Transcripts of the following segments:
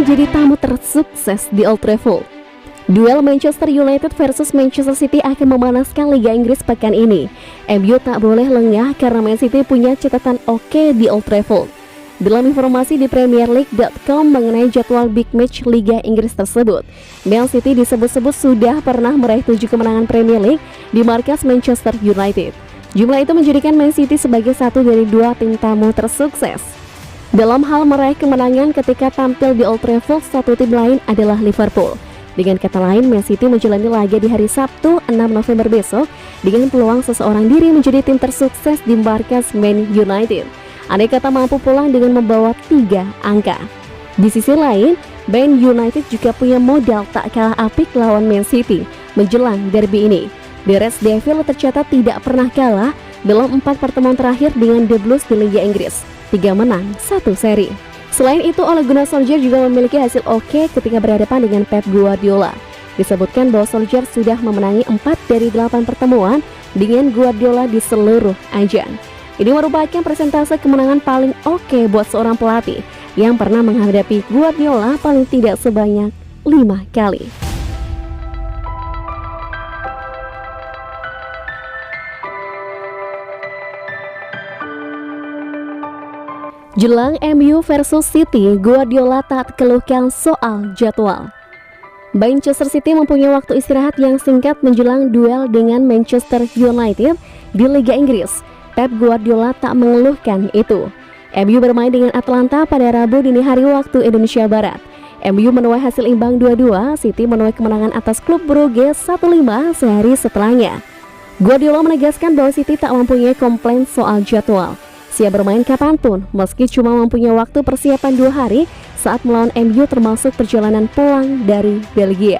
menjadi tamu tersukses di Old Trafford. Duel Manchester United versus Manchester City akan memanaskan Liga Inggris pekan ini. MU tak boleh lengah karena Man City punya catatan oke di Old Trafford. Dalam informasi di PremierLeague.com mengenai jadwal big match Liga Inggris tersebut, Man City disebut-sebut sudah pernah meraih 7 kemenangan Premier League di markas Manchester United. Jumlah itu menjadikan Man City sebagai satu dari 2 tim tamu tersukses. Dalam hal meraih kemenangan ketika tampil di Old Trafford, satu tim lain adalah Liverpool. Dengan kata lain, Man City menjalani laga di hari Sabtu 6 November besok dengan peluang seseorang diri menjadi tim tersukses di markas Man United. Andai kata mampu pulang dengan membawa 3 angka. Di sisi lain, Man United juga punya modal tak kalah apik lawan Man City menjelang derby ini. The Red Devils tercatat tidak pernah kalah dalam 4 pertemuan terakhir dengan The Blues di Liga Inggris. 3 menang, 1 seri. Selain itu, Ole Gunnar Solskjaer juga memiliki hasil oke ketika berhadapan dengan Pep Guardiola. Disebutkan bahwa Solskjaer sudah memenangi 4 dari 8 pertemuan dengan Guardiola di seluruh ajang. Ini merupakan persentase kemenangan paling oke buat seorang pelatih yang pernah menghadapi Guardiola paling tidak sebanyak 5 kali. Jelang MU versus City, Guardiola tak keluhkan soal jadwal. Manchester City mempunyai waktu istirahat yang singkat menjelang duel dengan Manchester United di Liga Inggris. Pep Guardiola tak mengeluhkan itu. MU bermain dengan Atlanta pada Rabu dini hari waktu Indonesia Barat. MU menuai hasil imbang 2-2, City menuai kemenangan atas klub Brugge 1-5 sehari setelahnya. Guardiola menegaskan bahwa City tak mempunyai komplain soal jadwal. Siap bermain kapanpun, meski cuma mempunyai waktu persiapan 2 hari saat melawan MU termasuk perjalanan pulang dari Belgia.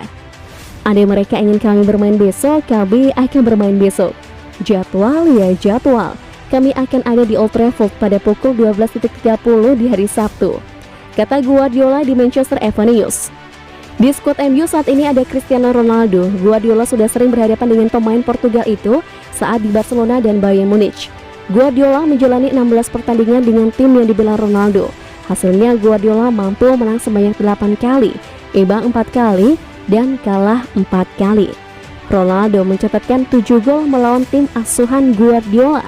Andai mereka ingin kami bermain besok, kami akan bermain besok. Jadwal ya jadwal, kami akan ada di Old Trafford pada pukul 12.30 di hari Sabtu, kata Guardiola di Manchester Evening News. Di skuad MU saat ini ada Cristiano Ronaldo. Guardiola sudah sering berhadapan dengan pemain Portugal itu saat di Barcelona dan Bayern Munich. Guardiola menjalani 16 pertandingan dengan tim yang dibilang Ronaldo. Hasilnya Guardiola mampu menang sebanyak 8 kali, imbang 4 kali, dan kalah 4 kali. Ronaldo mencatatkan 7 gol melawan tim asuhan Guardiola.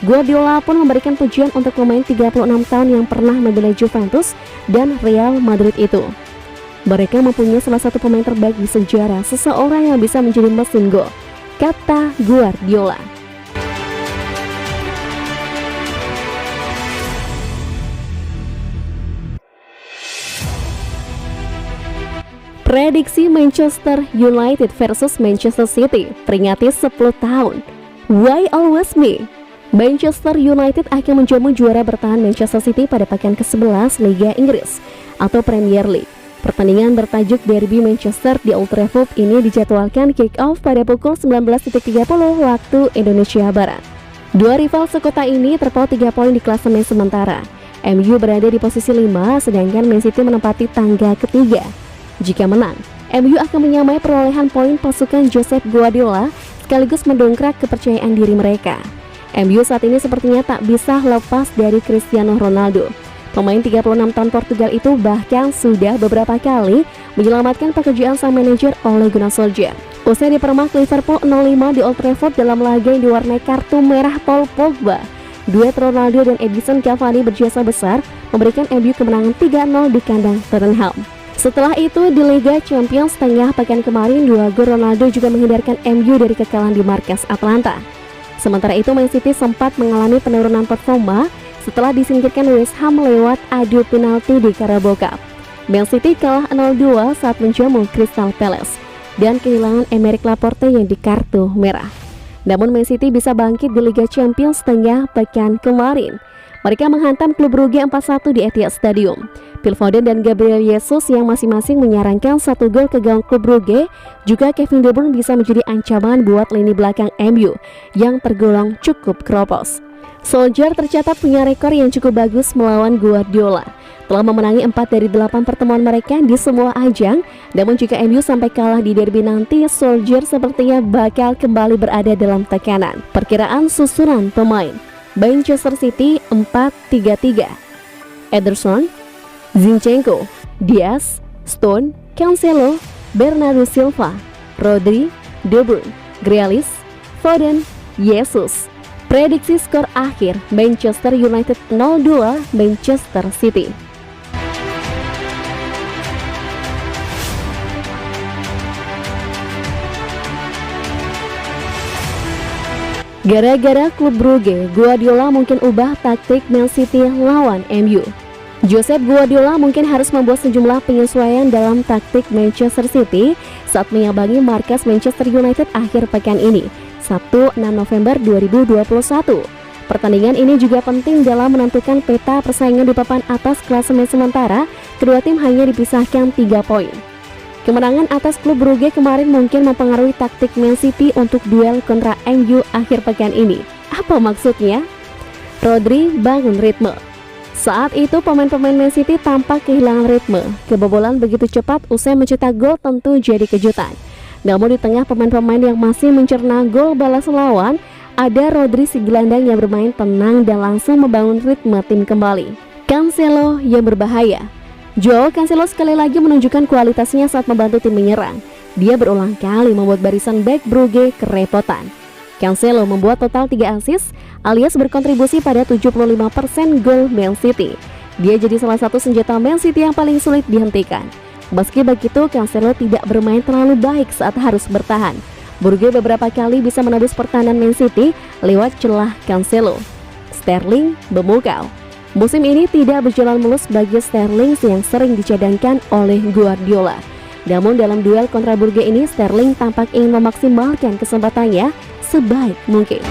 Guardiola pun memberikan pujian untuk pemain 36 tahun yang pernah membela Juventus dan Real Madrid itu. Mereka mempunyai salah satu pemain terbaik di sejarah, seseorang yang bisa menjadi mesin gol, kata Guardiola. Prediksi Manchester United versus Manchester City peringati 10 tahun. Why always me? Manchester United akan menjamu juara bertahan Manchester City pada pekan ke-11 Liga Inggris atau Premier League. Pertandingan bertajuk Derby Manchester di Old Trafford ini dijadwalkan kick-off pada pukul 19.30 waktu Indonesia Barat. Dua rival sekota ini terpaut 3 poin di klasemen sementara. MU berada di posisi 5, sedangkan Man City menempati tangga ketiga. Jika menang, MU akan menyamai perolehan poin pasukan Josep Guardiola sekaligus mendongkrak kepercayaan diri mereka. MU saat ini sepertinya tak bisa lepas dari Cristiano Ronaldo. Pemain 36 tahun Portugal itu bahkan sudah beberapa kali menyelamatkan pekerjaan sang manajer Ole Gunnar Solskjaer. Usai dipermak Liverpool 0-5 di Old Trafford dalam laga yang diwarnai kartu merah Paul Pogba, duet Ronaldo dan Edinson Cavani berjasa besar memberikan MU kemenangan 3-0 di kandang Tottenham. Setelah itu di Liga Champions tengah pekan kemarin, 2 gol Ronaldo juga menghindarkan MU dari kekalahan di markas Atlanta. Sementara itu Man City sempat mengalami penurunan performa setelah disingkirkan West Ham lewat adu penalti di Carabao Cup. Man City kalah 0-2 saat menjamu Crystal Palace dan kehilangan Aymeric Laporte yang di kartu merah. Namun Man City bisa bangkit di Liga Champions tengah pekan kemarin. Mereka menghantam klub Brugge 4-1 di Etihad Stadium. Phil Foden dan Gabriel Jesus yang masing-masing menyarankan 1 gol ke gawang klub Brugge. Juga Kevin De Bruyne bisa menjadi ancaman buat lini belakang MU yang tergolong cukup keropos. Solskjaer tercatat punya rekor yang cukup bagus melawan Guardiola. Telah memenangi 4 dari 8 pertemuan mereka di semua ajang. Namun jika MU sampai kalah di derby nanti, Solskjaer sepertinya bakal kembali berada dalam tekanan. Perkiraan susunan pemain: Manchester City 4-3-3, Ederson, Zinchenko, Diaz, Stone, Cancelo, Bernardo Silva, Rodri, De Bruyne, Grealish, Foden, Jesus. Prediksi skor akhir Manchester United 0-2 Manchester City. Gara-gara klub Brugge, Guardiola mungkin ubah taktik Man City lawan MU. Josep Guardiola mungkin harus membuat sejumlah penyesuaian dalam taktik Manchester City saat menyambangi markas Manchester United akhir pekan ini, Sabtu 6 November 2021. Pertandingan ini juga penting dalam menentukan peta persaingan di papan atas klasemen sementara. Kedua tim hanya dipisahkan 3 poin. Kemenangan atas klub Brugge kemarin mungkin mempengaruhi taktik Man City untuk duel kontra MU akhir pekan ini. Apa maksudnya? Rodri bangun ritme. Saat itu pemain-pemain Man City tampak kehilangan ritme. Kebobolan begitu cepat usai mencetak gol tentu jadi kejutan. Namun di tengah pemain-pemain yang masih mencerna gol balas lawan, ada Rodri si gelandang yang bermain tenang dan langsung membangun ritme tim kembali. Cancelo yang berbahaya. Joao Cancelo sekali lagi menunjukkan kualitasnya saat membantu tim menyerang. Dia berulang kali membuat barisan bek Brugge kerepotan. Cancelo membuat total 3 assist alias berkontribusi pada 75% gol Man City. Dia jadi salah satu senjata Man City yang paling sulit dihentikan. Meski begitu, Cancelo tidak bermain terlalu baik saat harus bertahan. Brugge beberapa kali bisa menembus pertahanan Man City lewat celah Cancelo. Sterling memukau. Musim ini tidak berjalan mulus bagi Sterling yang sering dicadangkan oleh Guardiola. Namun dalam duel kontra Brugge ini, Sterling tampak ingin memaksimalkan kesempatannya sebaik mungkin.